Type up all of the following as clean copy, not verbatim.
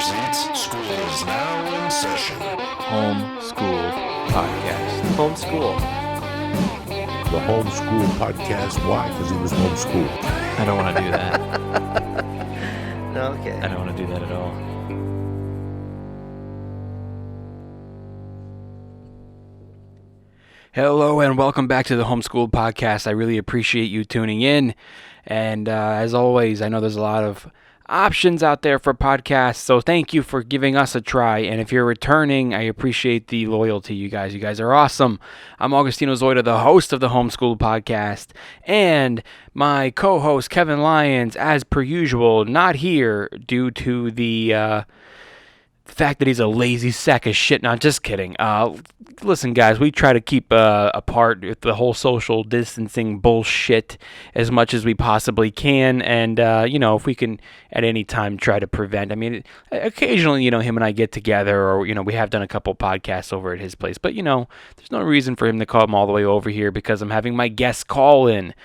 presents School is Now in Session. Homeschool Podcast. Homeschool. The homeschool podcast. Why? Because he was homeschooled. I don't want to do that. Okay. I don't want to do that at all. Hello and welcome back to the Homeschool Podcast. I really appreciate you tuning in. And as always, I know there's a lot of options out there for podcasts, so thank you for giving us a try. And if you're returning, I appreciate the loyalty, you guys. You guys are awesome. I'm Augustino Zoida, the host of the Homeschool Podcast, and my co-host Kevin Lyons, as per usual, not here due to the fact that he's a lazy sack of shit. Not just kidding. Listen, guys, we try to keep apart with the whole social distancing bullshit as much as we possibly can, and if we can at any time try to prevent. I mean, occasionally, him and I get together, or we have done a couple podcasts over at his place, but there's no reason for him to come all the way over here because I'm having my guest call in.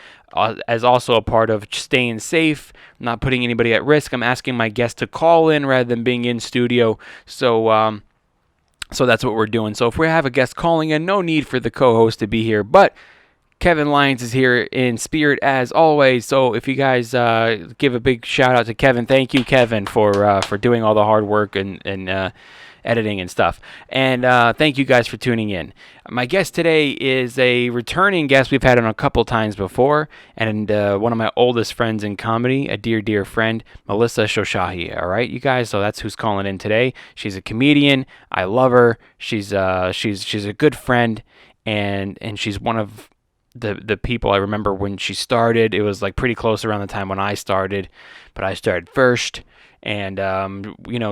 As also a part of staying safe, not putting anybody at risk, I'm asking my guest to call in rather than being in studio. So that's what we're doing. So if we have a guest calling in, no need for the co-host to be here. But Kevin Lyons is here in spirit as always. So if you guys give a big shout out to Kevin, thank you, Kevin, for doing all the hard work and editing and stuff. And thank you guys for tuning in. My guest today is a returning guest we've had on a couple times before, and one of my oldest friends in comedy, a dear friend, Melissa Shoshahi. All right, you guys. So that's who's calling in today. She's a comedian. I love her. She's a good friend, and she's one of the people I remember when she started. It was like pretty close around the time when I started, but I started first. And,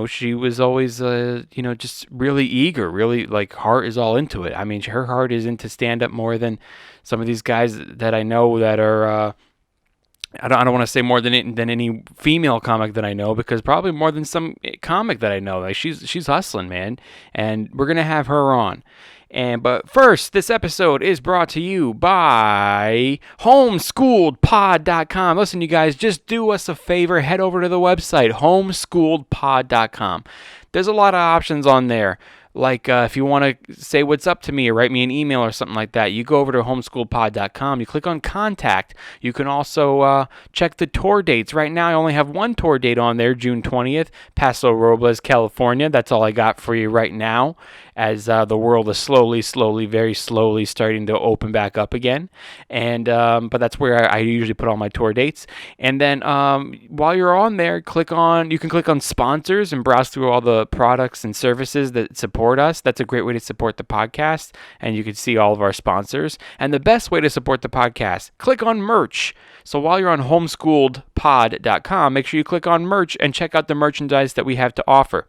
she was always, just really eager, really like heart is all into it. I mean, her heart is into stand up more than some of these guys that I know that are, I don't want to say more than any female comic that I know, because probably more than some comic that I know. Like she's hustling, man. And we're going to have her on. But first, this episode is brought to you by homeschooledpod.com. Listen, you guys, just do us a favor. Head over to the website, homeschooledpod.com. There's a lot of options on there. Like if you want to say what's up to me or write me an email or something like that, you go over to homeschooledpod.com. You click on contact. You can also check the tour dates. Right now, I only have one tour date on there, June 20th, Paso Robles, California. That's all I got for you right now, as the world is slowly, very slowly starting to open back up again. And but that's where I usually put all my tour dates. And then while you're on there, you can click on sponsors and browse through all the products and services that support us. That's a great way to support the podcast, and you can see all of our sponsors. And the best way to support the podcast, click on merch. So while you're on homeschooledpod.com, make sure you click on merch and check out the merchandise that we have to offer.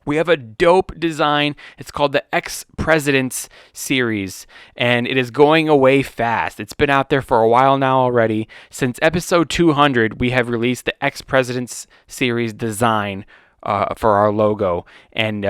We have a dope design. It's called the Ex-Presidents series, and it is going away fast. It's been out there for a while now already. Since episode 200, we have released the Ex-Presidents series design for our logo, and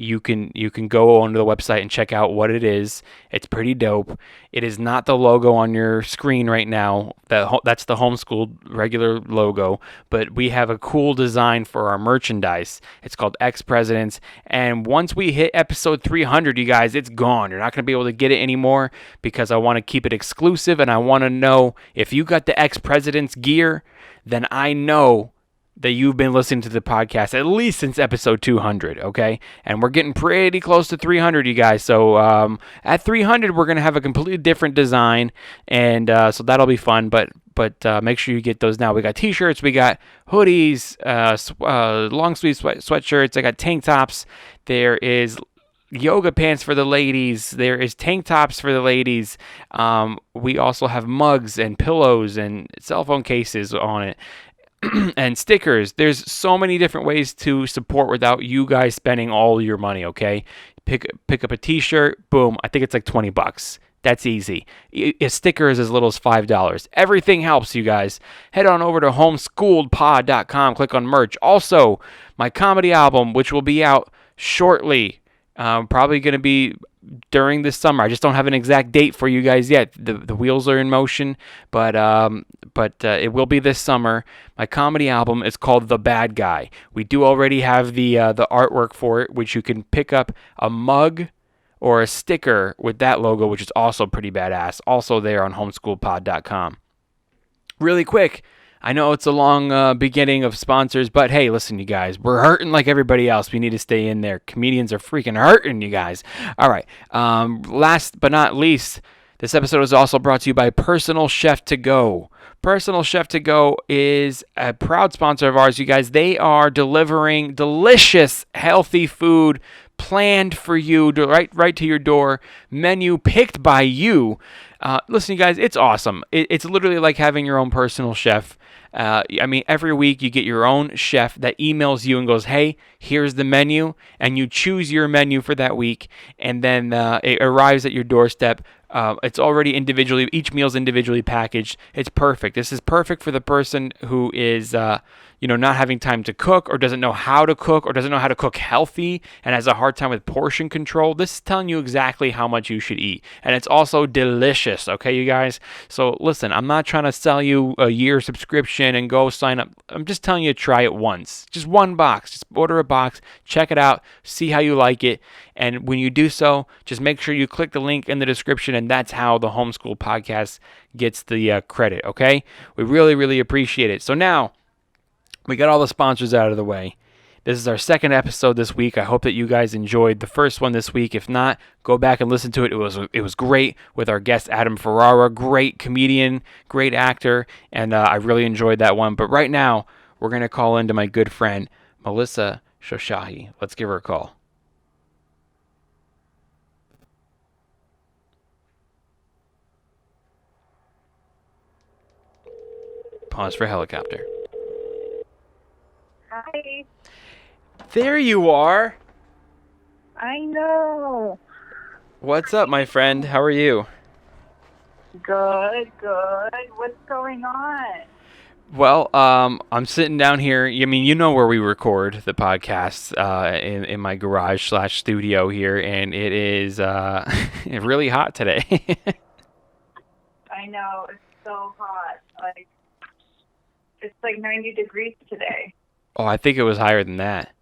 you can go onto the website and check out what it is. It's pretty dope. It is not the logo on your screen right now. That's the homeschooled regular logo, but we have a cool design for our merchandise. It's called Ex-Presidents, and once we hit episode 300, you guys, it's gone. You're not going to be able to get it anymore because I want to keep it exclusive, and I want to know if you got the Ex-Presidents gear, then I know that you've been listening to the podcast at least since episode 200, okay? And we're getting pretty close to 300, you guys. So at 300, we're going to have a completely different design, and so that'll be fun. But make sure you get those now. We got T-shirts, we got hoodies, long sleeve sweatshirts. I got tank tops. There is yoga pants for the ladies. There is tank tops for the ladies. We also have mugs and pillows and cell phone cases on it. And stickers. There's so many different ways to support without you guys spending all your money, okay? Pick up a t-shirt, boom, I think it's like $20. That's easy. A sticker is as little as $5. Everything helps, you guys. Head on over to homeschooledpod.com, click on merch. Also, my comedy album, which will be out shortly, Probably going to be during this summer. I just don't have an exact date for you guys yet. The wheels are in motion, but it will be this summer. My comedy album is called The Bad Guy. We do already have the artwork for it, which you can pick up a mug or a sticker with that logo, which is also pretty badass. Also there on homeschoolpod.com. Really quick, I know it's a long beginning of sponsors, but hey, listen, you guys, we're hurting like everybody else. We need to stay in there. Comedians are freaking hurting, you guys. All right. Last but not least, this episode is also brought to you by Personal Chef To Go. Personal Chef To Go is a proud sponsor of ours, you guys. They are delivering delicious, healthy food planned for you, right to your door, menu picked by you. Listen, you guys, it's awesome. It's literally like having your own personal chef. Every week you get your own chef that emails you and goes, hey, here's the menu, and you choose your menu for that week, and then it arrives at your doorstep. It's already each meal's individually packaged. It's perfect. This is perfect for the person who is, not having time to cook, or doesn't know how to cook, or doesn't know how to cook healthy, and has a hard time with portion control. This is telling you exactly how much you should eat. And it's also delicious, okay, you guys? So listen, I'm not trying to sell you a year subscription and go sign up. I'm just telling you to try it once. Just one box. Just order a box, check it out, see how you like it. And when you do so, just make sure you click the link in the description, and that's how the Homeschool Podcast gets the credit, okay? We really, really appreciate it. So now, we got all the sponsors out of the way. This is our second episode this week. I hope that you guys enjoyed the first one this week. If not, go back and listen to it. It was great with our guest Adam Ferrara. Great comedian, great actor, and I really enjoyed that one. But right now, we're going to call into my good friend, Melissa Shoshahi. Let's give her a call. Pause for helicopter. Hi. There you are. I know. What's up, my friend? How are you? Good. What's going on? Well, I'm sitting down here. I mean, you know where we record the podcast, in my garage/studio here, and it is really hot today. I know. It's so hot. It's like 90 degrees today. Oh, I think it was higher than that.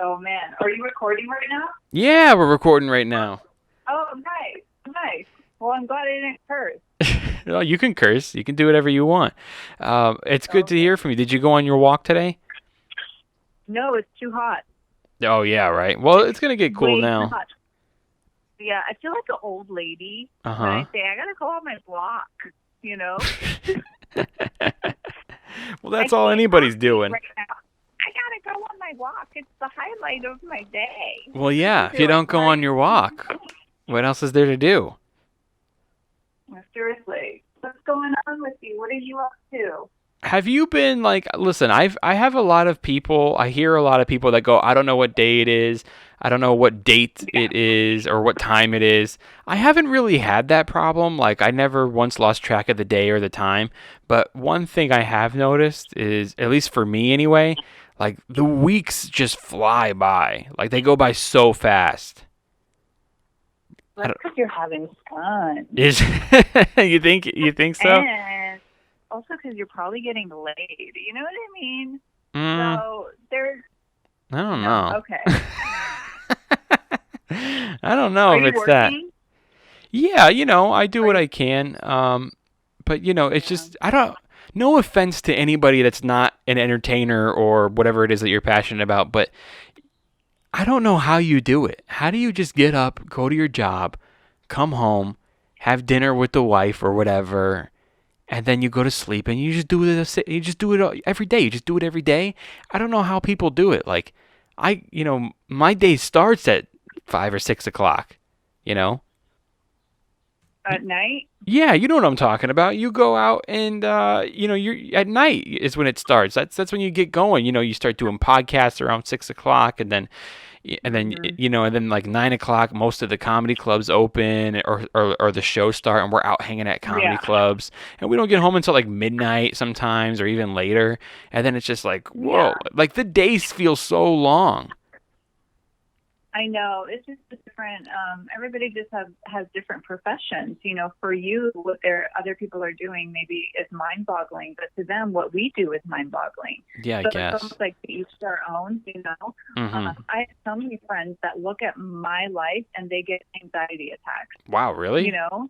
Oh, man. Are you recording right now? Yeah, we're recording right now. Oh, nice. Well, I'm glad I didn't curse. Well, you can curse. You can do whatever you want. It's good to hear from you. Did you go on your walk today? No, it's too hot. Oh, yeah, right. Well, it's going to get cool Way now. too hot. Yeah, I feel like an old lady Uh-huh. when I say, I got to go on my walk, you know? Well, that's all anybody's doing. Right now. I got to go on my walk. It's the highlight of my day. Well, yeah, if you don't go on your walk, what else is there to do? Well, seriously, what's going on with you? What are you up to? Have you been listen, I have a lot of people, I hear a lot of people that go, I don't know what day it is. I don't know what date it is or what time it is. I haven't really had that problem. I never once lost track of the day or the time. But one thing I have noticed is, at least for me anyway, the weeks just fly by. They go by so fast. That's because you're having fun. Is you think so? And also because you're probably getting laid. You know what I mean? So there's... I don't know. Okay. I don't know if it's that. Yeah, I do what I can. But it's just, no offense to anybody that's not an entertainer or whatever it is that you're passionate about, but I don't know how you do it. How do you just get up, go to your job, come home, have dinner with the wife or whatever, and then you go to sleep and you just do it. You just do it every day. You just do it every day. I don't know how people do it. My day starts at 5 or 6 o'clock. At night? Yeah, you know what I'm talking about. You go out and you're at night is when it starts. That's when you get going. You start doing podcasts around 6 o'clock, and then 9 o'clock, most of the comedy clubs open or the show start, and we're out hanging at comedy clubs, and we don't get home until midnight sometimes or even later, and then it's just whoa, the days feel so long. I know it's just different. Everybody just has different professions. You know, for you, what other people are doing maybe is mind-boggling, but to them, what we do is mind-boggling. Yeah, I So guess. it's almost like to each their own. You know, I have so many friends that look at my life and they get anxiety attacks. Wow, really? You know,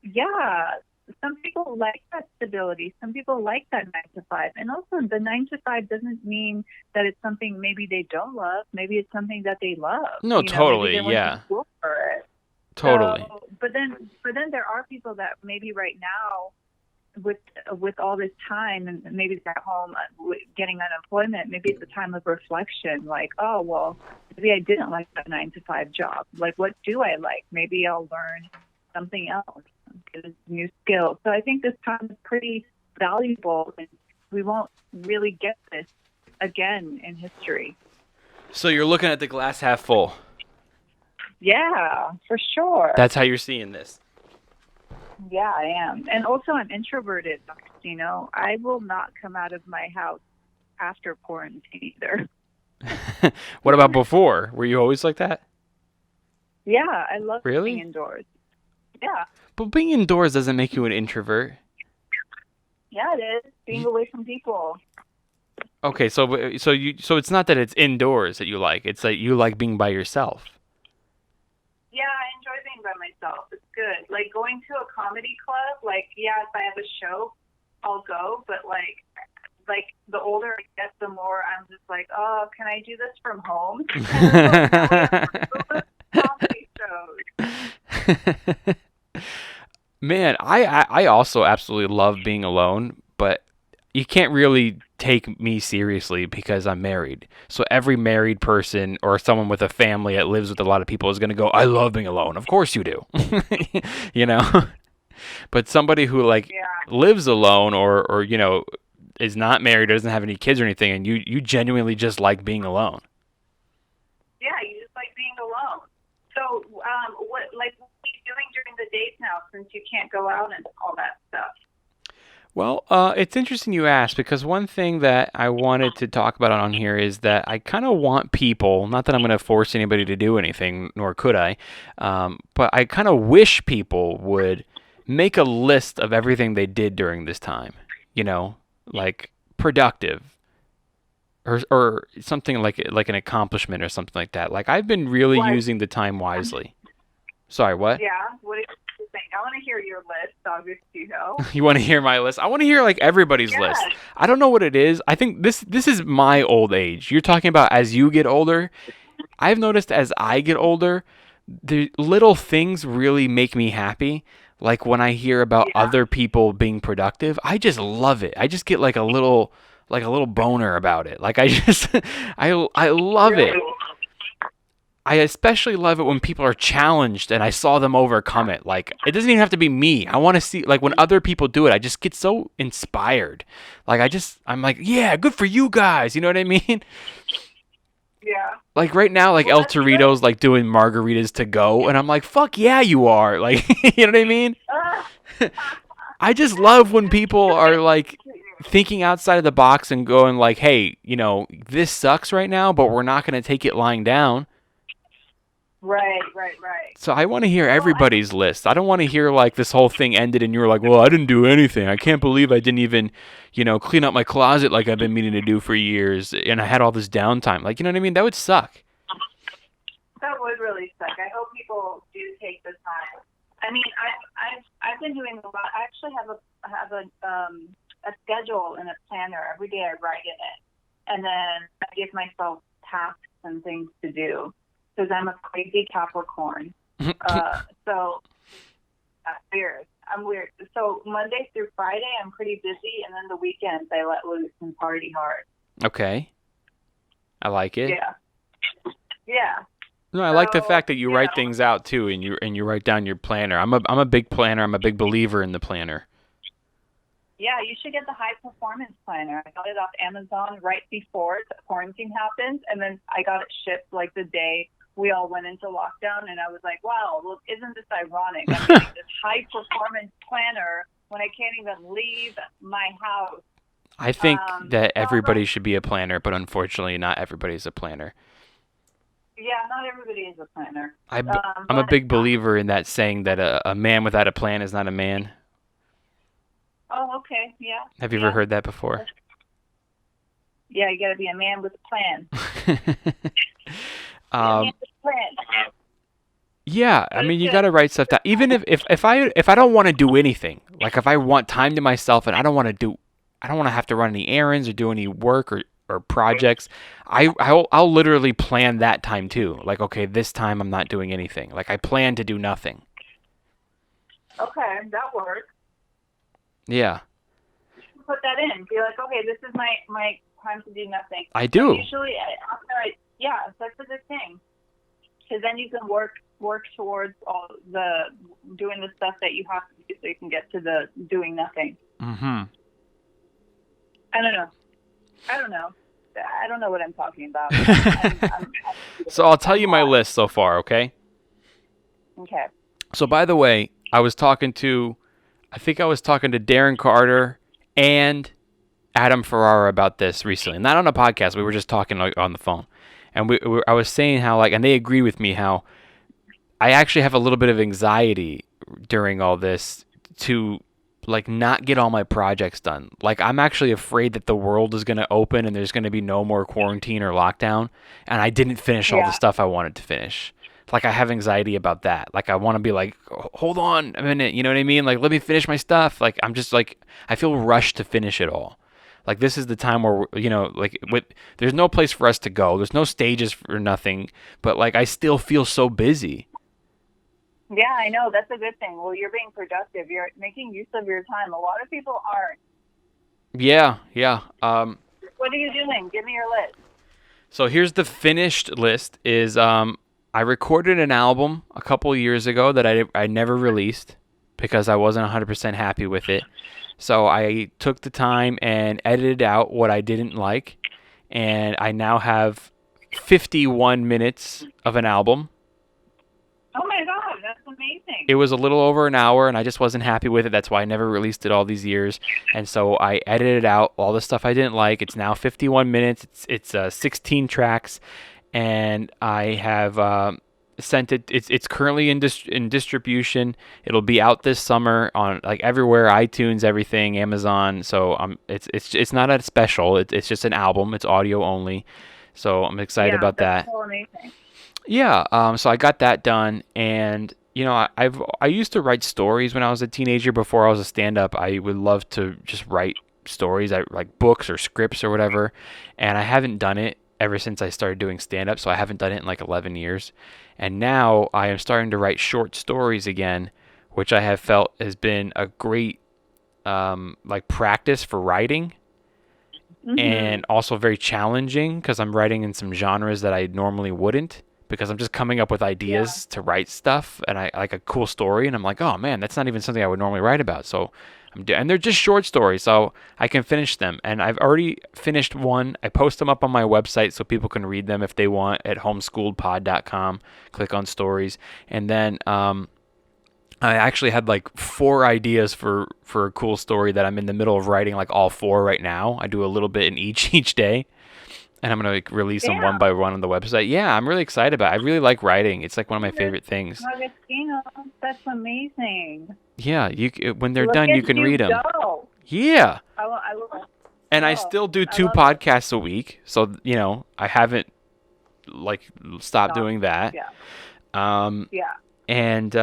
yeah. Some people like that stability. Some people like that 9 to 5. And also, the 9 to 5 doesn't mean that it's something maybe they don't love. Maybe it's something that they love. No, You know, totally, maybe they went yeah. to school for it. Totally. So, but then there are people that maybe right now, with all this time and maybe they're at home getting unemployment, maybe it's a time of reflection. Like, oh well, maybe I didn't like that 9 to 5 job. Like, what do I like? Maybe I'll learn something else, get a new skill. So I think this time is pretty valuable, and we won't really get this again in history. So you're looking at the glass half full. Yeah, for sure. That's how you're seeing this. Yeah, I am. And also I'm introverted, you know. I will not come out of my house after quarantine either. What about before? Were you always like that? Yeah, I love Really? being indoors. Yeah. But being indoors doesn't make you an introvert. Yeah, it is. Being away from people. Okay, so it's not that it's indoors that you like. It's like you like being by yourself. Yeah, I enjoy being by myself. It's good. Like going to a comedy club, like, yeah, if I have a show, I'll go. But like the older I get, the more I'm just like, oh, can I do this from home? Comedy shows. Man, I also absolutely love being alone, but you can't really take me seriously because I'm married. So every married person or someone with a family that lives with a lot of people is going to go, I love being alone. Of course you do. You know? But somebody who lives alone or you know, is not married, doesn't have any kids or anything, and you genuinely just like being alone. Yeah, you just like being alone. So, what are you doing during the days now since you can't go out and all that stuff? Well, it's interesting you asked because one thing that I wanted to talk about on here is that I kind of want people, not that I'm going to force anybody to do anything, nor could I, but I kind of wish people would make a list of everything they did during this time, you know, like productive or something like an accomplishment or something like that. Like I've been really using the time wisely. Sorry, what? Yeah, what do you think? I want to hear your list, obviously, you know. You want to hear my list? I want to hear like everybody's list. I don't know what it is. I think this is my old age. You're talking about as you get older. I've noticed as I get older, the little things really make me happy. Like when I hear about other people being productive, I just love it. I just get like a little boner about it. Like I just I love it. I especially love it when people are challenged and I saw them overcome it. Like, it doesn't even have to be me. I want to see, like, when other people do it, I just get so inspired. Like, I'm like, yeah, good for you guys. You know what I mean? Yeah. Like, right now, like, El Torito's, like, doing margaritas to go. And I'm like, fuck yeah, you are. Like, you know what I mean? I just love when people are, like, thinking outside of the box and going, like, hey, you know, this sucks right now, but we're not going to take it lying down. Right. So I want to hear everybody's list. I don't want to hear like this whole thing ended and you were like, well, I didn't do anything. I can't believe I didn't even, you know, clean up my closet like I've been meaning to do for years. And I had all this downtime. Like, you know what I mean? That would suck. That would really suck. I hope people do take the time. I mean, I've been doing a lot. I actually have a schedule and a planner. Every day I write in it. And then I give myself tasks and things to do. Because I'm a crazy Capricorn. So that's weird. I'm weird. So Monday through Friday, I'm pretty busy, and then the weekends I let loose and party hard. Okay. I like it. Yeah. No, I like the fact that you write things out too, and you write down your planner. I'm a big planner. I'm a big believer in the planner. Yeah, you should get the high performance planner. I got it off Amazon right before the quarantine happened, and then I got it shipped like the day we all went into lockdown, and I was like, wow, well, isn't this ironic? I'm getting this high performance planner when I can't even leave my house. I think that everybody should be a planner, but unfortunately not everybody's a planner. Yeah, not everybody is a planner. I'm a big believer in that saying that a man without a plan is not a man. Oh, okay, yeah. Have you ever heard that before? Yeah, you got to be a man with a plan. A man with a plan. Yeah, I mean, you got to write stuff down. Even if I don't want to do anything, like if I want time to myself and I don't want to have to run any errands or do any work or projects, I'll literally plan that time too. Like, okay, this time I'm not doing anything. Like I plan to do nothing. Okay, that works. Yeah. Put that in. Be like, okay, this is my time to do nothing. I do. Usually, that's a good thing. Because then you can work towards all doing the stuff that you have to do so you can get to the doing nothing. Mm-hmm. I don't know. I don't know what I'm talking about. So I'll tell you my list so far, okay? Okay. So by the way, I think I was talking to Darren Carter and Adam Ferrara about this recently. Not on a podcast. We were just talking on the phone. And I was saying how, like, and they agree with me how I actually have a little bit of anxiety during all this to, like, not get all my projects done. Like, I'm actually afraid that the world is going to open and there's going to be no more quarantine or lockdown. And I didn't finish all the stuff I wanted to finish. Like, I have anxiety about that. Like, I want to be like, hold on a minute. You know what I mean? Like, let me finish my stuff. Like, I'm just like, I feel rushed to finish it all. Like, this is the time where, there's no place for us to go. There's no stages for nothing. But, like, I still feel so busy. Yeah, I know. That's a good thing. Well, you're being productive. You're making use of your time. A lot of people aren't. Yeah. What are you doing? Give me your list. So here's the finished list is I recorded an album a couple years ago that I never released because I wasn't 100% happy with it. So I took the time and edited out what I didn't like, and I now have 51 minutes of an album. Oh my God, that's amazing. It was a little over an hour, and I just wasn't happy with it. That's why I never released it all these years. And so I edited out all the stuff I didn't like. It's now 51 minutes. It's 16 tracks, and I have sent it. It's currently in distribution. It'll be out this summer on like everywhere, iTunes, everything, Amazon. So it's not a special. It's just an album. It's audio only. So I'm excited about that. So amazing. Yeah. So I got that done, and I used to write stories when I was a teenager. Before I was a stand-up, I would love to just write stories, like books or scripts or whatever, and I haven't done it ever since I started doing stand-up. So I haven't done it in like 11 years. And now I am starting to write short stories again, which I have felt has been a great like practice for writing, and also very challenging because I'm writing in some genres that I normally wouldn't, because I'm just coming up with ideas to write stuff, and I like a cool story, and I'm like, oh man, that's not even something I would normally write about. So and they're just short stories, so I can finish them. And I've already finished one. I post them up on my website so people can read them if they want at homeschooledpod.com. Click on stories. And then I actually had like 4 ideas for a cool story that I'm in the middle of writing, like all 4 right now. I do a little bit in each day. And I'm going to release them one by one on the website. Yeah, I'm really excited about it. I really like writing. It's like one of my favorite things. That's amazing. Yeah, when they're done, you can read them. Yeah. I will. And I still do 2 podcasts a week. So, I haven't like stopped doing that. Yeah. And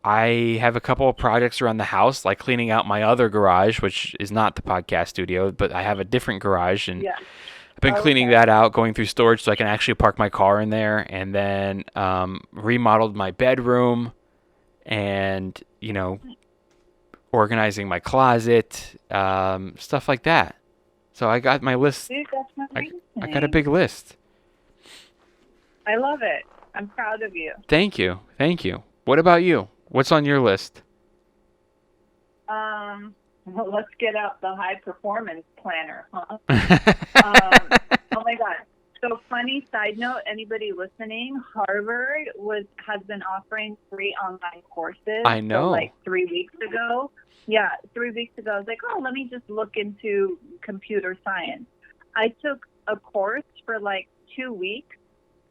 I have a couple of projects around the house, like cleaning out my other garage, which is not the podcast studio, but I have a different garage, and I've been cleaning that out, going through storage so I can actually park my car in there, and then remodeled my bedroom, and organizing my closet, stuff like that. So I got my list. Dude, that's amazing. I got a big list. I love it. I'm proud of you. Thank you. What about you? What's on your list? Well, let's get out the high performance planner, huh? Oh my God. So funny side note, anybody listening, Harvard has been offering free online courses. I know. So like 3 weeks ago. Yeah, 3 weeks ago, I was like, let me just look into computer science. I took a course for like 2 weeks.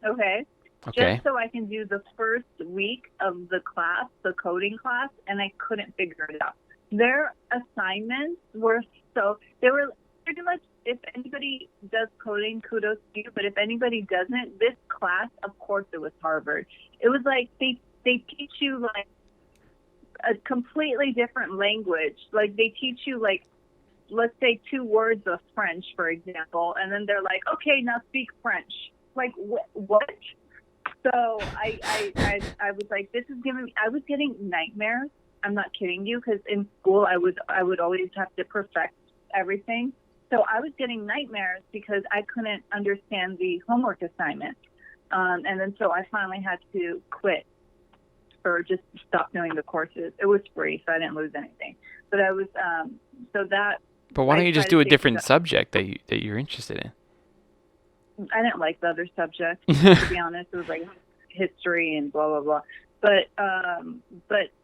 Okay. Okay. Just so I can do the first week of the class, the coding class, and I couldn't figure it out. Their assignments were they were pretty much, if anybody does coding, kudos to you, but if anybody doesn't, this class, of course it was Harvard. It was like they teach you like a completely different language. Like they teach you like, let's say 2 words of French, for example, and then they're like, okay, now speak French. Like, what? So I was like, this is giving me, I was getting nightmares. I'm not kidding you, because in school I would always have to perfect everything. So I was getting nightmares because I couldn't understand the homework assignment. And then so I finally had to quit or just stop doing the courses. It was free, so I didn't lose anything. But I was, so that. But why don't I you just tried do to a take different subject that you're interested in? I didn't like the other subjects, to be honest. It was like history and blah blah blah. But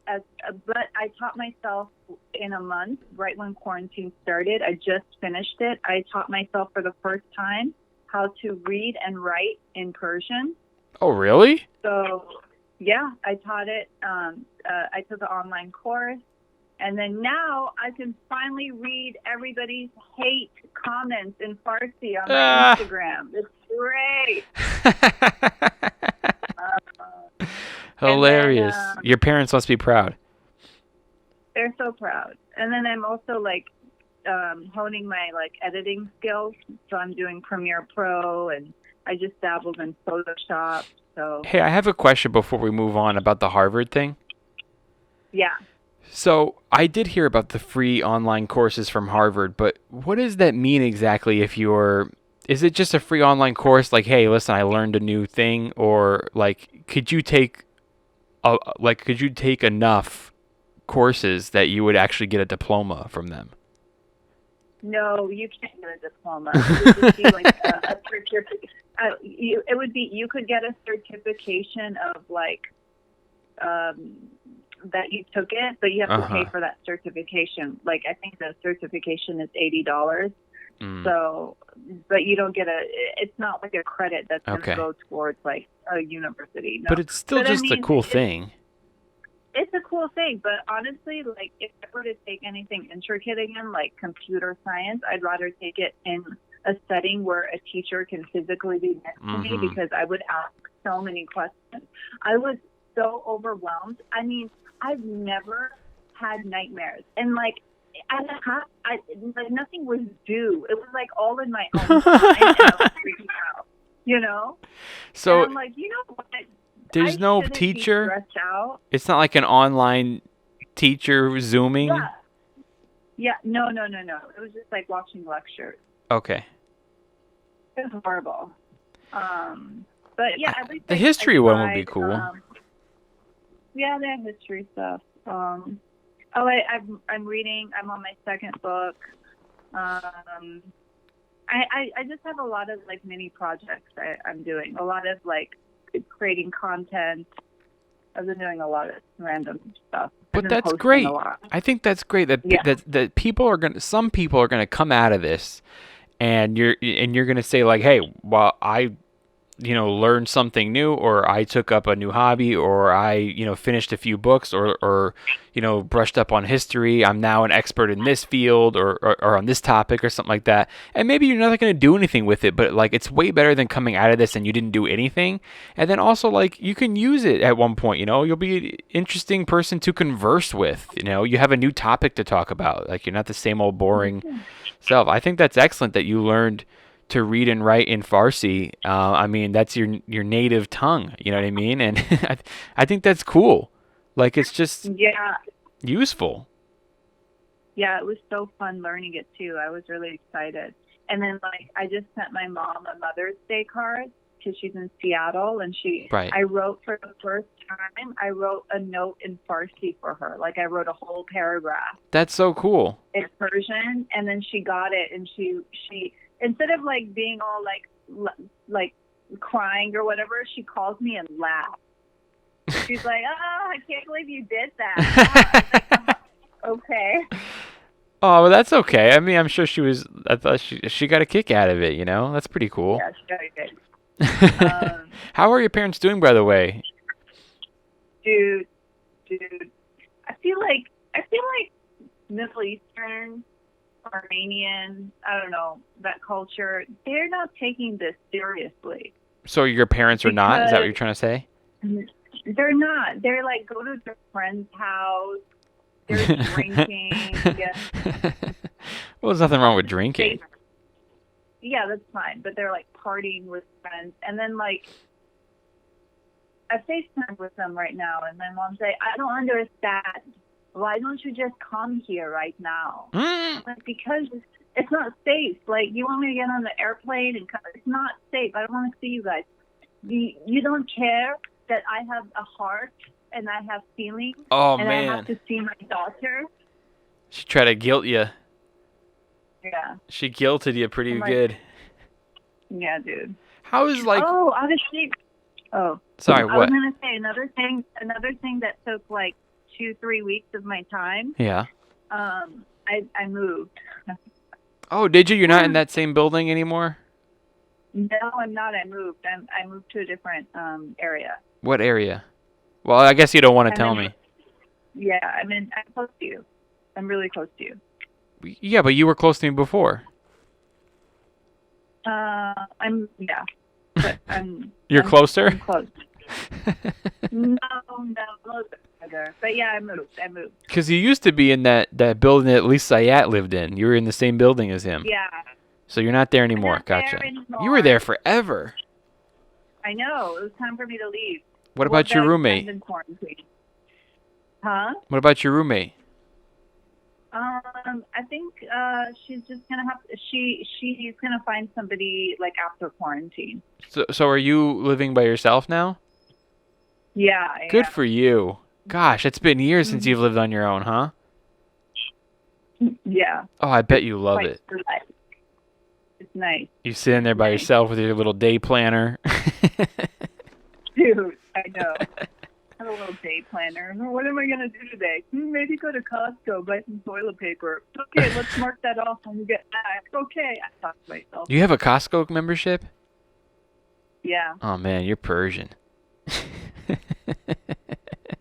I taught myself in a month, right when quarantine started. I just finished it. I taught myself for the first time how to read and write in Persian. Oh, really? So yeah, I taught it. I took an online course. And then now I can finally read everybody's hate comments in Farsi on my Instagram. It's great. Hilarious. Then, Your parents must be proud. They're so proud. And then I'm also like honing my like editing skills. So I'm doing Premiere Pro, and I just dabbled in Photoshop. So Hey, I have a question before we move on about the Harvard thing. yeah. So I did hear about the free online courses from Harvard, but what does that mean exactly is it just a free online course like, hey, listen, I learned a new thing, or like could you take enough courses that you would actually get a diploma from them? No, you can't get a diploma. It would just be like a certificate. You could get a certification of like that you took it, but you have to pay for that certification. Like I think the certification is $80. So, but you don't get it's not like a credit that's going to go towards like a university. No. But it's still a cool thing. It's a cool thing, but honestly, like if I were to take anything intricate again, like computer science, I'd rather take it in a setting where a teacher can physically be next to me, because I would ask so many questions. I was so overwhelmed. I mean, I've never had nightmares, and like nothing was due. It was like all in my own time, and I was freaking out. You know. So and I'm like, you know what? There's no teacher. Be stressed out. It's not like an online teacher zooming. Yeah. No. It was just like watching lectures. Okay. It was horrible. But yeah, at least the history one would be cool. Yeah, the history stuff. I'm reading. I'm on my second book. I just have a lot of like mini projects I'm doing. A lot of like creating content. I've been doing a lot of random stuff. But that's great. I think that's great that some people are gonna come out of this, and you're gonna say like, hey, well, I learned something new, or I took up a new hobby, or I finished a few books, or brushed up on history. I'm now an expert in this field or on this topic or something like that. And maybe you're not going to do anything with it, but like it's way better than coming out of this and you didn't do anything. And then also like you can use it at one point. You'll be an interesting person to converse with. You have a new topic to talk about. Like you're not the same old boring self. I think that's excellent that you learned to read and write in Farsi. I mean, that's your native tongue. You know what I mean? And I think that's cool. Like, it's just useful. Yeah, it was so fun learning it, too. I was really excited. And then, like, I just sent my mom a Mother's Day card because she's in Seattle. And I wrote for the first time, I wrote a note in Farsi for her. Like, I wrote a whole paragraph. That's so cool. In Persian. And then she got it. And she instead of like being all like crying or whatever, she calls me and laughs. She's like, "Oh, I can't believe you did that." Okay. Oh, well, that's okay. I mean, I'm sure I thought she got a kick out of it. That's pretty cool. Yeah, she got a kick. How are your parents doing, by the way? Dude, I feel like Middle Eastern, Armenian, I don't know, that culture, they're not taking this seriously. So your parents are not? Is that what you're trying to say? They're not. They're like, go to their friend's house. They're drinking. Well, there's nothing wrong with drinking. Yeah, that's fine. But they're like partying with friends. And then like, I FaceTime with them right now. And my mom say, I don't understand. Why don't you just come here right now? Like, because it's not safe. Like, you want me to get on the airplane and come? It's not safe. I don't want to see you guys. You don't care that I have a heart and I have feelings. Oh, and man. I have to see my daughter. She tried to guilt you. Yeah. She guilted you pretty like, good. Yeah, dude. How is like? Oh, obviously. Oh. Sorry, I what? was gonna say another thing that took like 2-3 weeks of my time. Yeah. I moved. Oh, did you? You're not in that same building anymore? No, I'm not. I moved. I moved to a different area. What area? Well, I guess you don't want to tell me. Yeah, I'm close to you. I'm really close to you. Yeah, but you were close to me before. But You're closer? I'm close. no, a little bit further. But yeah, I moved. Because you used to be in that building that Lee Sayat lived in. You were in the same building as him. Yeah. So you're not there anymore. I'm not Gotcha. there anymore. You were there forever. I know. It was time for me to leave. What about your roommate? In quarantine. Huh? What about your roommate? I think she's just gonna she's gonna find somebody like after quarantine. So are you living by yourself now? Yeah. Good for you. Gosh, it's been years since you've lived on your own, huh? Yeah. Oh, I bet you love it. It's nice. You sit in there by yourself with your little day planner. Dude, I know. I have a little day planner. What am I going to do today? Maybe go to Costco, buy some toilet paper. Okay, let's mark that off when we get back. Okay, I talk to myself. You have a Costco membership? Yeah. Oh, man, you're Persian.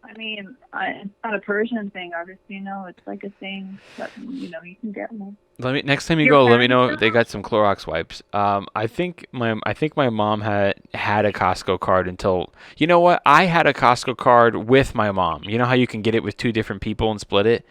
I mean, it's not a Persian thing, obviously. It's like a thing that, you can get one. Next time you go, let me know if they got some Clorox wipes. I think my mom had a Costco card until, you know what? I had a Costco card with my mom. You know how you can get it with two different people and split it?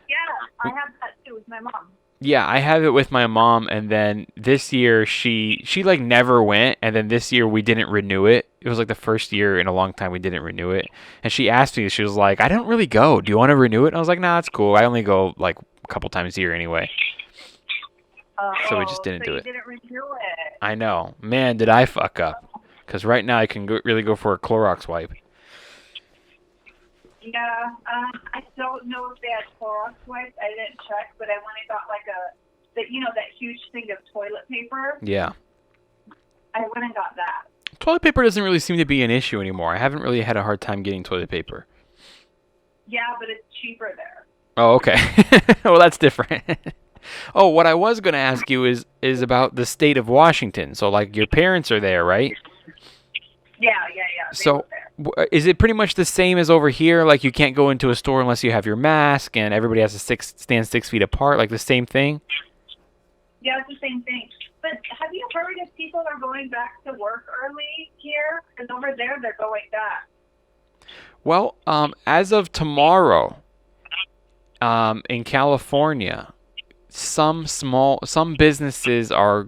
Yeah, I have that too with my mom. Yeah, I have it with my mom, and then this year she like never went, and then this year we didn't renew it. It was like the first year in a long time we didn't renew it. And she asked me, she was like, I don't really go. Do you want to renew it? And I was like, nah, it's cool. I only go like a couple times a year anyway. So we just didn't do it. Didn't renew it. I know. Man, did I fuck up. Because right now I can really go for a Clorox wipe. Yeah, I don't know if they had Clorox wipes. I didn't check, but I went and got like that huge thing of toilet paper. Yeah. I went and got that. Toilet paper doesn't really seem to be an issue anymore. I haven't really had a hard time getting toilet paper. Yeah, but it's cheaper there. Oh, okay. Well, that's different. Oh, what I was going to ask you is about the state of Washington. So, like, your parents are there, right? Yeah. So, is it pretty much the same as over here? Like, you can't go into a store unless you have your mask, and everybody has to stand 6 feet apart, like the same thing? Yeah, it's the same thing. But have you heard if people are going back to work early here? Because over there, they're going back. Well, as of tomorrow, in California, some businesses are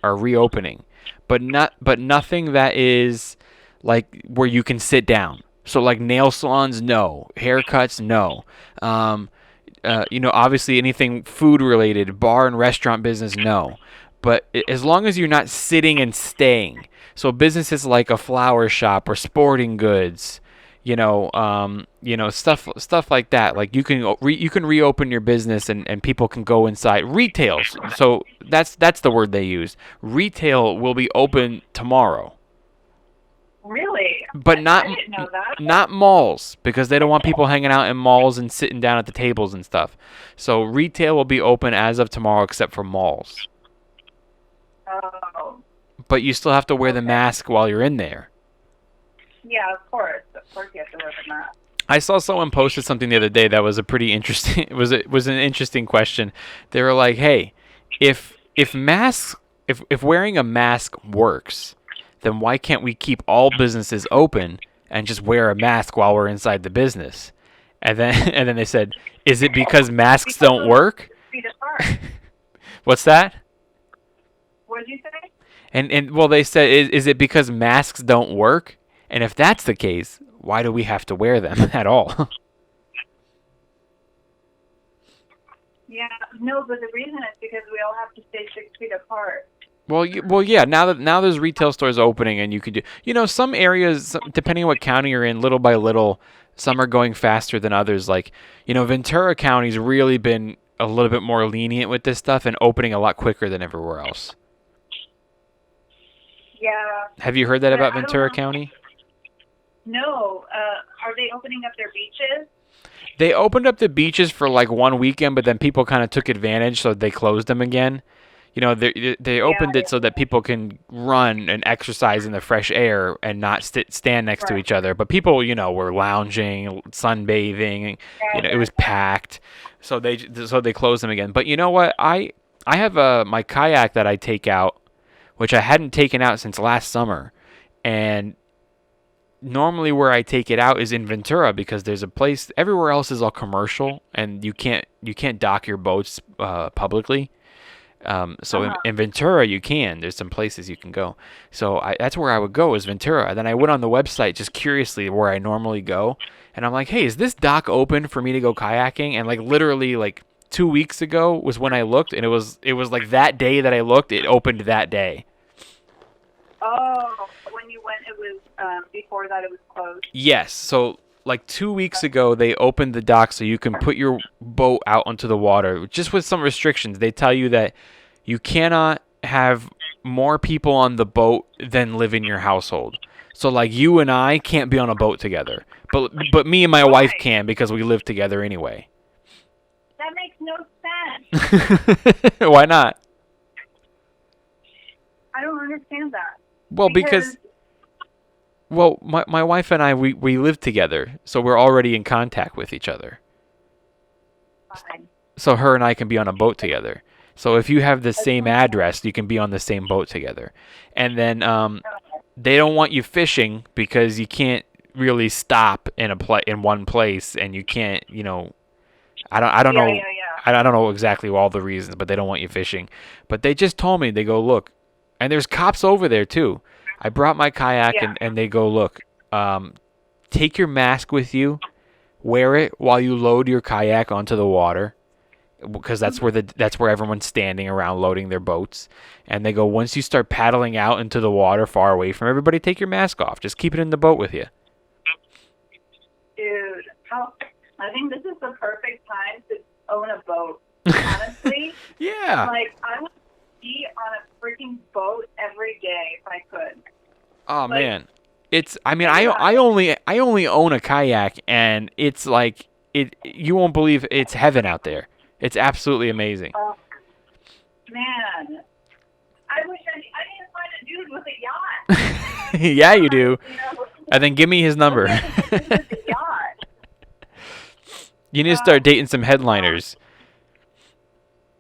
reopening, but nothing that is like where you can sit down. So like nail salons, no. Haircuts, no. Obviously anything food related, bar and restaurant business, no. But as long as you're not sitting and staying, so businesses like a flower shop or sporting goods, stuff like that. Like you can reopen your business and people can go inside. Retail. So that's the word they use. Retail will be open tomorrow. Really? But I didn't know that. Not malls, because they don't want people hanging out in malls and sitting down at the tables and stuff. So retail will be open as of tomorrow except for malls. Oh. But you still have to wear the mask while you're in there. Yeah, of course. Of course you have to wear the mask. I saw someone posted something the other day that was a pretty interesting. It was an interesting question. They were like, "Hey, if wearing a mask works, then why can't we keep all businesses open and just wear a mask while we're inside the business?" And then they said, "Is it because masks don't work?" 6 feet apart. What's that? What did you say? And well, they said, is it because masks don't work? And if that's the case, why do we have to wear them at all? Yeah, no, but the reason is because we all have to stay 6 feet apart. Well, yeah. Now there's retail stores opening, and you can do. Some areas, depending on what county you're in, little by little, some are going faster than others. Like, Ventura County's really been a little bit more lenient with this stuff and opening a lot quicker than everywhere else. Yeah. Have you heard that about I don't Ventura know. County? No. Are they opening up their beaches? They opened up the beaches for like one weekend, but then people kind of took advantage, so they closed them again. They opened it so that people can run and exercise in the fresh air and not stand next to each other. But people, were lounging, sunbathing. It was packed, so they closed them again. But you know what? I have my kayak that I take out, which I hadn't taken out since last summer, and normally where I take it out is in Ventura because there's a place. Everywhere else is all commercial, and you can't dock your boats publicly. So in Ventura you can. There's some places you can go. So that's where I would go, is Ventura. And then I went on the website just curiously where I normally go, and I'm like, hey, is this dock open for me to go kayaking? And like literally like 2 weeks ago was when I looked, and it was like that day that I looked, it opened that day. Oh, when you went, it was before that it was closed. Yes. So like 2 weeks ago, they opened the dock so you can put your boat out onto the water, just with some restrictions. They tell you that you cannot have more people on the boat than live in your household. So like you and I can't be on a boat together, but me and my wife can because we live together anyway. That makes no sense. Why not? I don't understand that. Well, because my wife and I, we live together, so we're already in contact with each other. Fine. So her and I can be on a boat together. So if you have the same address, you can be on the same boat together. And then they don't want you fishing because you can't really stop in one place, and you can't, I don't know. Yeah. I don't know exactly all the reasons, but they don't want you fishing. But they just told me, they go, look, and there's cops over there too. I brought my kayak, and they go, look, take your mask with you, wear it while you load your kayak onto the water, because that's where everyone's standing around loading their boats. And they go, once you start paddling out into the water far away from everybody, take your mask off. Just keep it in the boat with you. Dude, I think this is the perfect time to own a boat. Honestly. Yeah. Like, I would be on a freaking boat every day if I could. Oh man, I only own a kayak, and it's like you won't believe it's heaven out there. It's absolutely amazing. Oh, man, I wish I didn't find a dude with a yacht. Yeah, you do. And then give me his number. With a yacht. You need to start dating some headliners.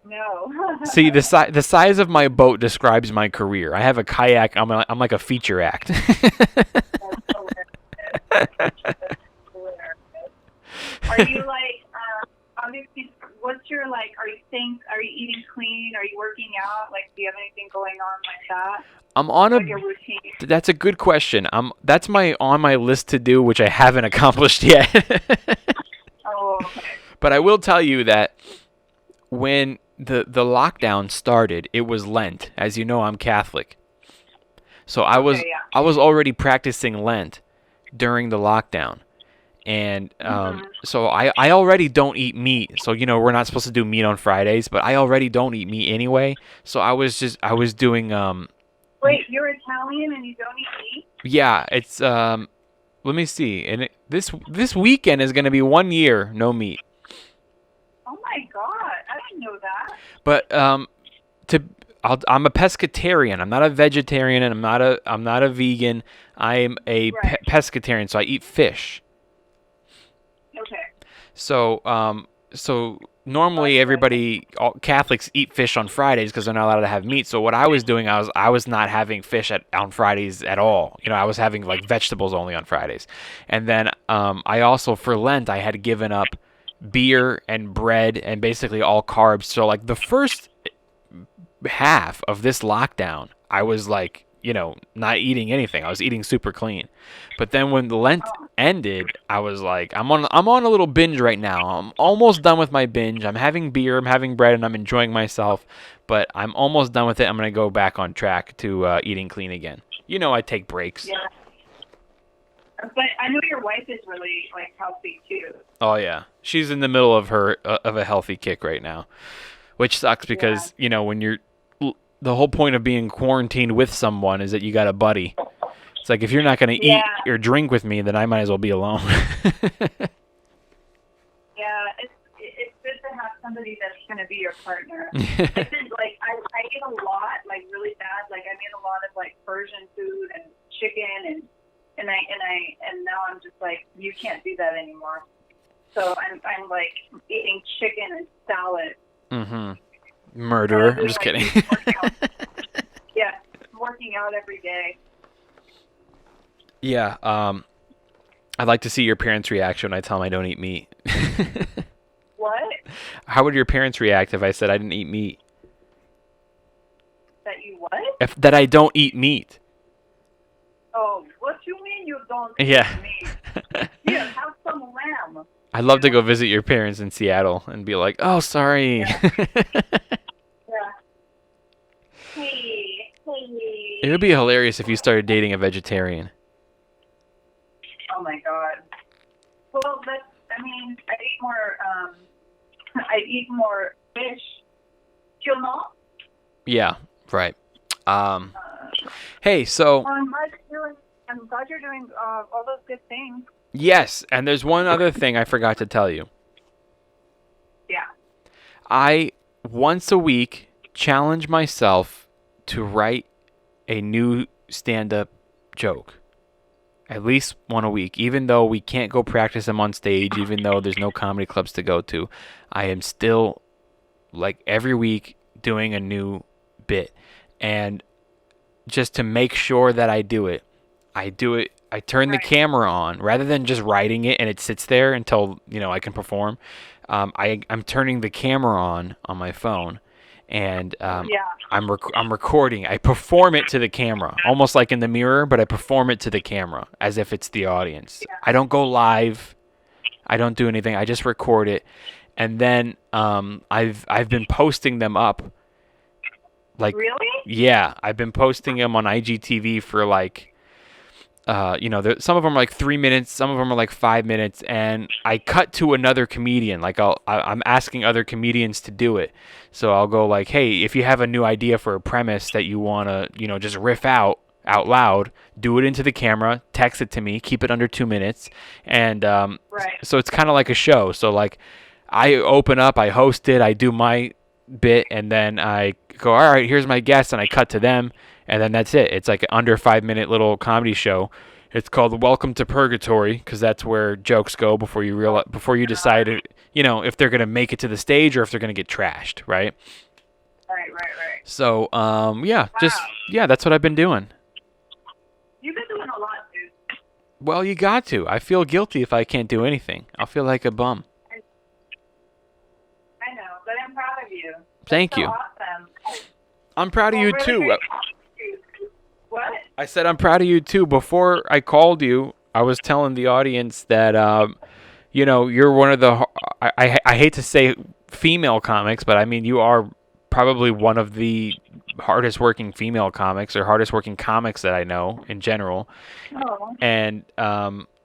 No. See, the size of my boat describes my career. I have a kayak. I'm like a feature act. That's hilarious. Are you like, obviously, what's your, like, are you eating clean? Are you working out? Like, do you have anything going on like that? I'm on Like your routine? That's a good question. That's on my list to do, which I haven't accomplished yet. Oh, okay. But I will tell you that when the lockdown started, it was Lent. As you know, I'm Catholic. So I was already practicing Lent during the lockdown. And so I already don't eat meat. So, we're not supposed to do meat on Fridays, but I already don't eat meat anyway. So I was doing Wait, you're Italian and you don't eat meat? yeah, it's let me see. And this weekend is going to be 1 year no meat. Oh my God, I didn't know that. But I'm a pescatarian. I'm not a vegetarian, and I'm not a vegan. I'm a Right. pescatarian, so I eat fish. Okay. So normally everybody, all Catholics eat fish on Fridays because they're not allowed to have meat. So what I was doing, I was not having fish on Fridays at all. You know, I was having like vegetables only on Fridays, and then I also for Lent I had given up beer and bread and basically all carbs. So like the first half of this lockdown, I was like, you know, not eating anything. I was eating super clean. But then when the Lent ended, I was like, I'm on a little binge right now. I'm almost done with my binge. I'm having beer, I'm having bread, and I'm enjoying myself. But I'm almost done with it. I'm gonna go back on track to eating clean again. You know, I take breaks. Yeah. But I know your wife is really like healthy too. Oh yeah, she's in the middle of a healthy kick right now, which sucks because you know when you're the whole point of being quarantined with someone is that you got a buddy. It's like if you're not going to eat or drink with me, then I might as well be alone. Yeah, it's good to have somebody that's going to be your partner. I've been like I eat a lot, like really bad. Like I eat a lot of like Persian food and chicken and now I'm just like you can't do that anymore. So I'm like eating chicken and salad. Mm-hmm. Murderer. I'm just kidding. Yeah, working out every day. Yeah. I'd like to see your parents' reaction when I tell them I don't eat meat. What? How would your parents react if I said I didn't eat meat? That you what? That I don't eat meat. Oh, what you mean you don't Yeah. eat meat? Here, have some lamb. I'd love to go visit your parents in Seattle and be like, oh, sorry. Yeah. Hey. It would be hilarious if you started dating a vegetarian. Oh my God. Well, I mean, I eat more fish. You know? Yeah, right. Hey, so I'm glad you're doing all those good things. yes, and there's one other thing I forgot to tell you. Yeah. I once a week challenge myself to write a new stand-up joke. At least one a week. Even though we can't go practice them on stage, even though there's no comedy clubs to go to, I am still, like, every week doing a new bit. And just to make sure that I do it, I turn the camera on. Rather than just writing it and it sits there until, you know, I can perform, I'm turning the camera on my phone. And I'm recording. I perform it to the camera, almost like in the mirror, but I perform it to the camera as if it's the audience. Yeah. I don't go live. I don't do anything. I just record it, and then I've been posting them up. Like, really? Yeah, I've been posting them on IGTV for like. You know, some of them are like 3 minutes, some of them are like 5 minutes, and I cut to another comedian. Like I'm asking other comedians to do it. So I'll go like, hey, if you have a new idea for a premise that you want to, you know, just riff out loud, do it into the camera, text it to me, keep it under 2 minutes. And so it's kind of like a show. So like I open up, I host it, I do my bit, and then I go, all right, here's my guest, and I cut to them. And then that's it. It's like an under 5 minute little comedy show. It's called Welcome to Purgatory because that's where jokes go before you decide, you know, if they're gonna make it to the stage or if they're gonna get trashed, right? Right. So, yeah, Wow. that's what I've been doing. You've been doing a lot, dude. Well, you got to. I feel guilty if I can't do anything. I'll feel like a bum. I know, but I'm proud of you. Thank That's you. so awesome. I'm proud of you Really too. great. What? I said I'm proud of you too. Before I called you, I was telling the audience that you know, you're one of the I hate to say female comics, but I mean you are probably one of the hardest working female comics or hardest working comics that I know in general. Oh. And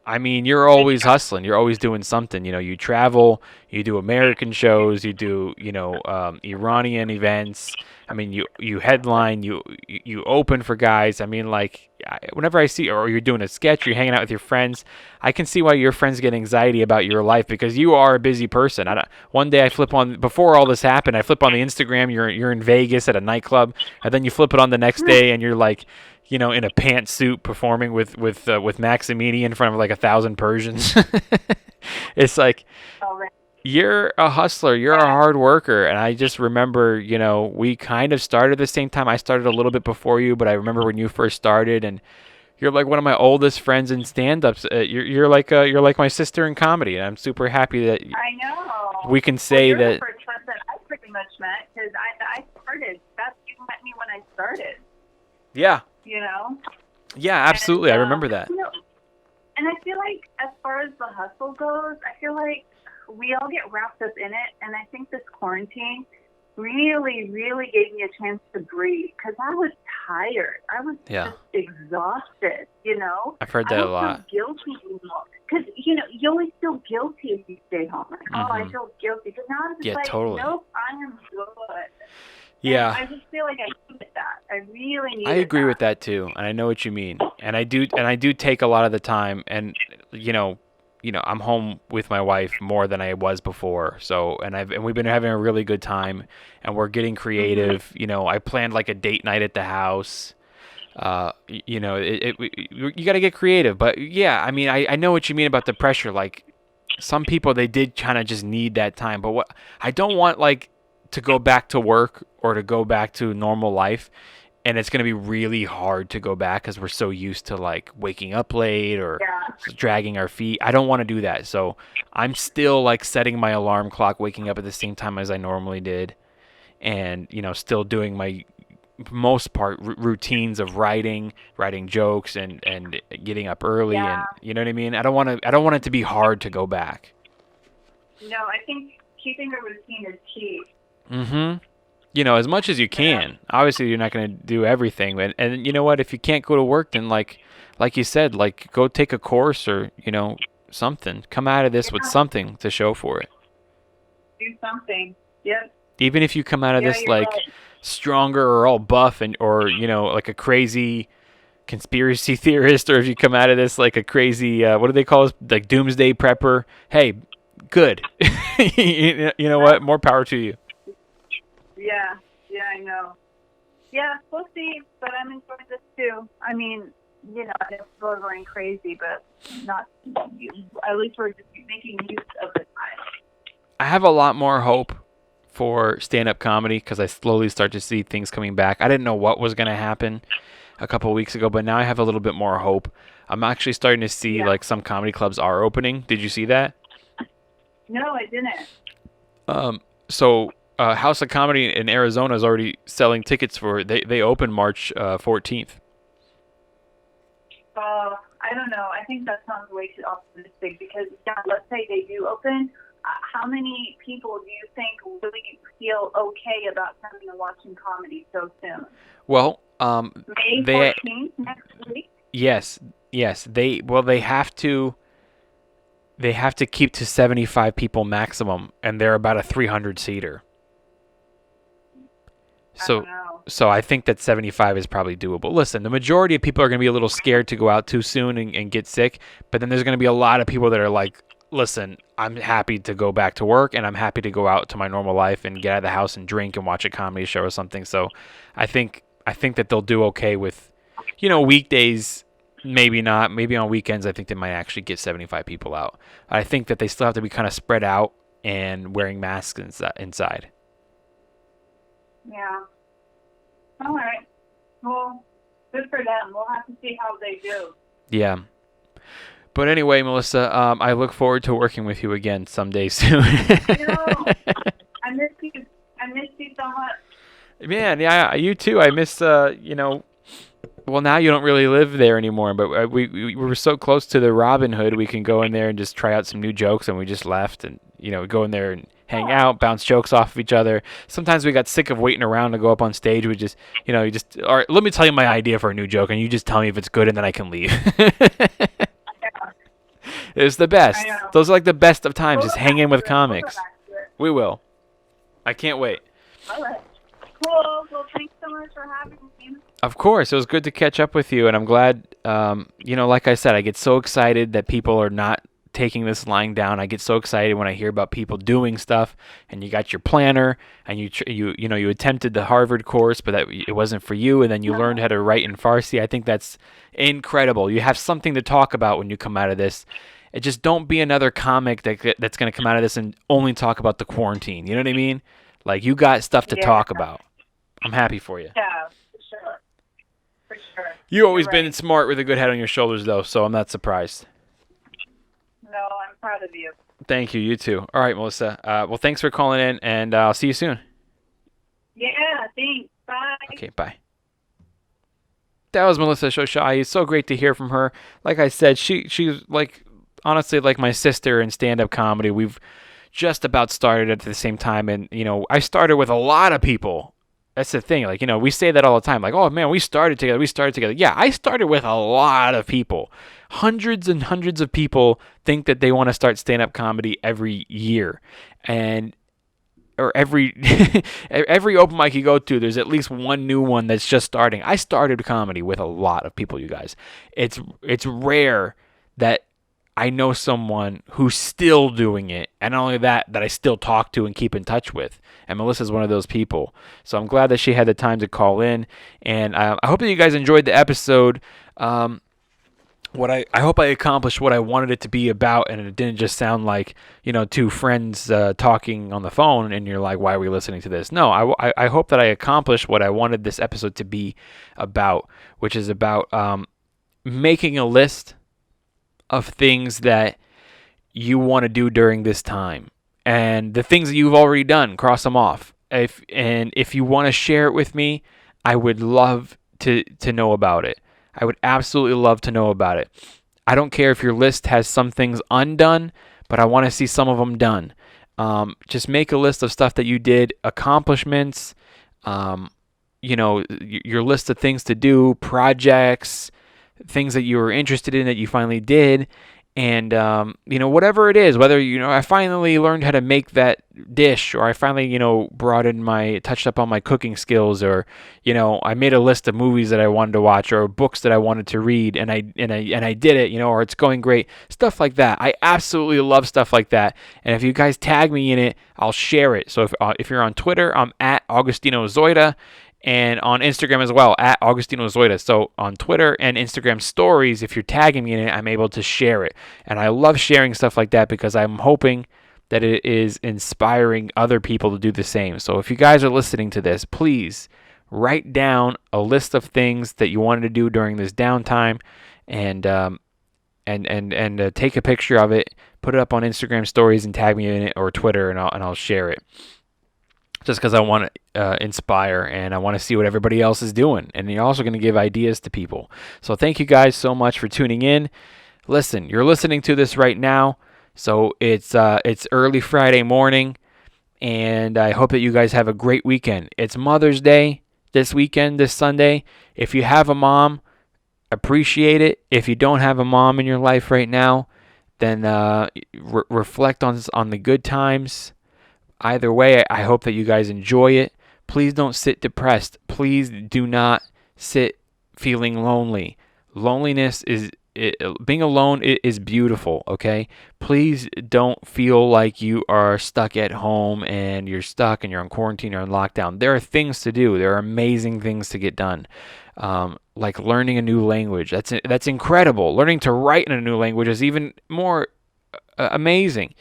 I mean, you're always hustling. You're always doing something. You know, you travel, you do American shows, you do, you know, Iranian events. I mean, you headline, you open for guys. I mean, like, whenever I see, or you're doing a sketch, you're hanging out with your friends, I can see why your friends get anxiety about your life because you are a busy person. One day I flip on, before all this happened, I flip on the Instagram, you're in Vegas at a nightclub, and then you flip it on the next day and you're like, in a pantsuit performing with Maximini in front of like 1,000 Persians. It's like, you're a hustler, you're a hard worker, and I just remember, we kind of started at the same time. I started a little bit before you, but I remember when you first started, and you're like one of my oldest friends in stand-ups. You're like my sister in comedy, and I'm super happy that I know we can say you're that. The first person I pretty much met because I started. You met me when I started. Yeah. Yeah, absolutely. And, I remember that. And I feel like as far as the hustle goes, I feel like we all get wrapped up in it, and I think this quarantine really, really gave me a chance to breathe because I was tired. I was just exhausted, I've heard that a lot. I don't feel guilty anymore because, you always feel guilty if you stay home. Like, I feel guilty. But now I'm just like, totally. nope, I am good. Yeah. And I just feel like I needed that. I really needed that. I agree with that too, and I know what you mean. And I do take a lot of the time, and I'm home with my wife more than I was before. So, and we've been having a really good time, and we're getting creative. I planned like a date night at the house. You got to get creative, but yeah, I mean, I know what you mean about the pressure. Like, some people, they did kind of just need that time, but what I don't want, like, to go back to work or to go back to normal life, and it's going to be really hard to go back because we're so used to like waking up late or dragging our feet. I don't want to do that. So I'm still like setting my alarm clock, waking up at the same time as I normally did, and still doing my most part routines of writing jokes and getting up early, and you know what I mean. I don't want it to be hard to go back. No, I think keeping a routine is key. As much as you can. Obviously, you're not going to do everything, and you know what? If you can't go to work, then like you said, like go take a course or something. Come out of this with something to show for it. Do something. Yep. Even if you come out of this like stronger or all buff or like a crazy conspiracy theorist, or if you come out of this like a crazy what do they call us, like doomsday prepper? Hey, good. you know what? More power to you. Yeah, I know. Yeah, we'll see, but I'm enjoying this too. I mean, I know people are going crazy, but not you. At least we're just making use of the time. I have a lot more hope for stand-up comedy because I slowly start to see things coming back. I didn't know what was going to happen a couple of weeks ago, but now I have a little bit more hope. I'm actually starting to see like some comedy clubs are opening. Did you see that? No, I didn't. So House of Comedy in Arizona is already selling tickets for. They open March 14th. I don't know. I think that sounds way too optimistic because let's say they do open. How many people do you think really feel okay about coming and watching comedy so soon? Well, May 14th next week. Yes. They have to. They have to keep to 75 people maximum, and they're about a 300 seater. So I think that 75 is probably doable. Listen, the majority of people are going to be a little scared to go out too soon and get sick, but then there's going to be a lot of people that are like, listen, I'm happy to go back to work, and I'm happy to go out to my normal life and get out of the house and drink and watch a comedy show or something. So I think that they'll do okay with, weekdays, maybe not. Maybe on weekends, I think they might actually get 75 people out. I think that they still have to be kind of spread out and wearing masks inside. Yeah. All right. Well, good for them. We'll have to see how they do. Yeah. But anyway, Melissa, I look forward to working with you again someday soon. I miss you. I miss you so much. Man, yeah, you too. I miss, well, now you don't really live there anymore, but we were so close to the Robin Hood, we can go in there and just try out some new jokes, and we just left and, go in there and hang out, bounce jokes off of each other. Sometimes we got sick of waiting around to go up on stage. We just, all right, let me tell you my idea for a new joke, and you just tell me if it's good, and then I can leave. It's the best. Those are like the best of times, just hanging with comics. We will. I can't wait. All right. Cool. Well, thanks so much for having me. Of course, it was good to catch up with you, and I'm glad, like I said, I get so excited that people are not taking this lying down. I get so excited when I hear about people doing stuff, and you got your planner, and you attempted the Harvard course, but that it wasn't for you, and then you learned how to write in Farsi. I think that's incredible. You have something to talk about when you come out of this. It just don't be another comic that's going to come out of this and only talk about the quarantine. You know what I mean? Like, you got stuff to talk about. I'm happy for you. Yeah, for sure. For sure. You've always been smart with a good head on your shoulders, though, so I'm not surprised. No, I'm proud of you. Thank you. You too. All right, Melissa. Well, thanks for calling in, and I'll see you soon. Yeah, thanks. Bye. Okay, bye. That was Melissa Shoshahi. It's so great to hear from her. Like I said, she's like, honestly, like my sister in stand-up comedy. We've just about started at the same time, and I started with a lot of people. That's the thing. Like, we say that all the time. Like, oh man, we started together. Yeah, I started with a lot of people. Hundreds and hundreds of people think that they want to start stand-up comedy every year, or every every open mic you go to, there's at least one new one that's just starting. I started comedy with a lot of people, you guys. It's rare that I know someone who's still doing it, and not only that I still talk to and keep in touch with. And Melissa's one of those people. So I'm glad that she had the time to call in, and I hope that you guys enjoyed the episode. I hope I accomplished what I wanted it to be about, and it didn't just sound like, two friends talking on the phone, and you're like, why are we listening to this? No, I hope that I accomplished what I wanted this episode to be about, which is about making a list of things that you want to do during this time, and the things that you've already done, cross them off. If you want to share it with me, I would love to know about it. I would absolutely love to know about it. I don't care if your list has some things undone, but I want to see some of them done. Just make a list of stuff that you did, accomplishments, your list of things to do, projects, things that you were interested in that you finally did, and whatever it is, whether I finally learned how to make that dish, or I finally touched up on my cooking skills, or I made a list of movies that I wanted to watch, or books that I wanted to read, and I did it, or it's going great, stuff like that. I absolutely love stuff like that, and if you guys tag me in it, I'll share it. So if you're on Twitter, I'm at Augustino Zoida. And on Instagram as well, at Augustino Zoida. So on Twitter and Instagram stories, if you're tagging me in it, I'm able to share it. And I love sharing stuff like that because I'm hoping that it is inspiring other people to do the same. So if you guys are listening to this, please write down a list of things that you wanted to do during this downtime, and take a picture of it, put it up on Instagram stories, and tag me in it, or Twitter, and I'll share it. Just because I want to inspire, and I want to see what everybody else is doing. And you're also going to give ideas to people. So thank you guys so much for tuning in. Listen, you're listening to this right now, so it's early Friday morning, and I hope that you guys have a great weekend. It's Mother's Day this weekend, this Sunday. If you have a mom, appreciate it. If you don't have a mom in your life right now, then reflect on the good times. Either way, I hope that you guys enjoy it. Please don't sit depressed. Please do not sit feeling lonely. Being alone is beautiful, okay? Please don't feel like you are stuck at home and you're stuck and you're on quarantine or on lockdown. There are things to do. There are amazing things to get done, like learning a new language. That's incredible. Learning to write in a new language is even more amazing.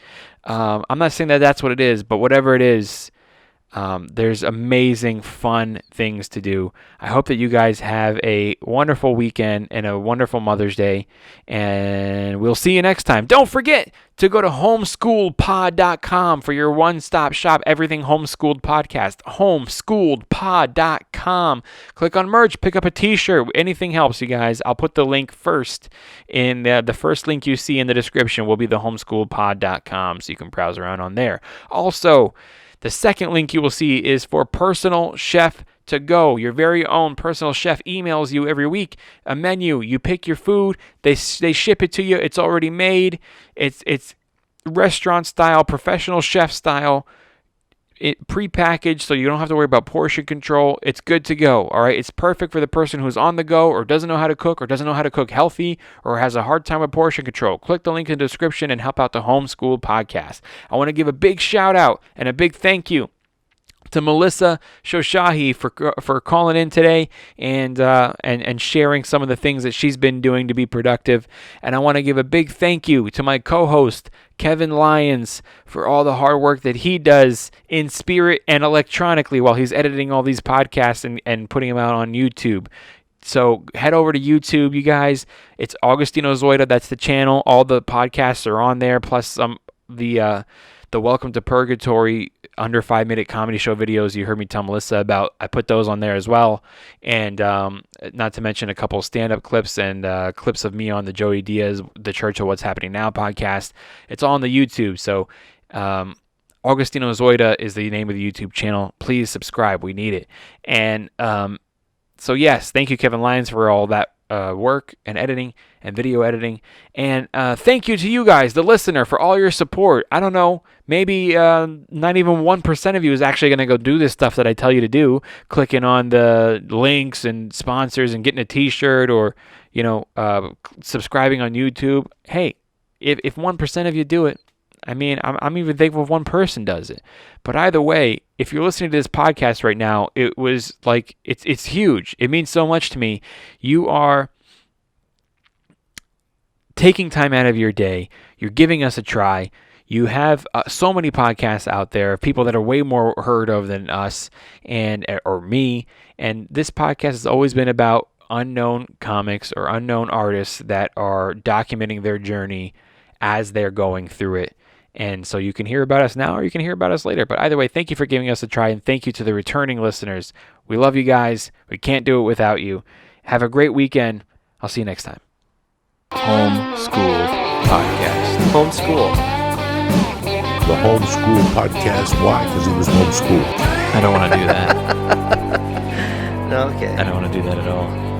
I'm not saying that that's what it is, but whatever it is, there's amazing, fun things to do. I hope that you guys have a wonderful weekend and a wonderful Mother's Day, and we'll see you next time. Don't forget to go to homeschooledpod.com for your one-stop shop, everything homeschooled podcast, homeschooledpod.com. Click on merch, pick up a t-shirt. Anything helps, you guys. I'll put the link first. In the first link you see in the description will be the homeschooledpod.com, so you can browse around on there. Also, the second link you will see is for Personal Chef to Go. Your very own personal chef emails you every week a menu. You pick your food. They ship it to you. It's already made. It's restaurant style, professional chef style prepackaged, so you don't have to worry about portion control. It's good to go. All right, it's perfect for the person who's on the go or doesn't know how to cook or doesn't know how to cook healthy or has a hard time with portion control. Click the link in the description and help out the Homeschooled Podcast. I want to give a big shout out and a big thank you to Melissa Shoshahi for calling in today and sharing some of the things that she's been doing to be productive. And I want to give a big thank you to my co-host Kevin Lyons for all the hard work that he does in spirit and electronically while he's editing all these podcasts and putting them out on YouTube. So head over to YouTube, you guys. It's Augustino Zoida. That's the channel. All the podcasts are on there, plus some the Welcome to Purgatory under 5-minute comedy show videos you heard me tell Melissa about. I put those on there as well. And not to mention a couple stand-up clips and clips of me on the Joey Diaz, the Church of What's Happening Now podcast. It's all on the YouTube. So Augustino Zoida is the name of the YouTube channel. Please subscribe. We need it. And so, yes, thank you, Kevin Lyons, for all that work and editing and video editing. And thank you to you guys, the listener, for all your support. I don't know, maybe not even 1% of you is actually going to go do this stuff that I tell you to do, clicking on the links and sponsors and getting a t-shirt or, subscribing on YouTube. Hey, if 1% of you do it, I mean, I'm even thankful if one person does it. But either way, if you're listening to this podcast right now, it was like, it's huge. It means so much to me. You are taking time out of your day. You're giving us a try. You have so many podcasts out there of people that are way more heard of than us or me. And this podcast has always been about unknown comics or unknown artists that are documenting their journey as they're going through it. And so you can hear about us now or you can hear about us later. But either way, thank you for giving us a try, and thank you to the returning listeners. We love you guys. We can't do it without you. Have a great weekend. I'll see you next time. Homeschooled Podcast. Homeschool. The Homeschool Podcast. Why? Because he was homeschooled. I don't want to do that. Okay. I don't want to do that at all.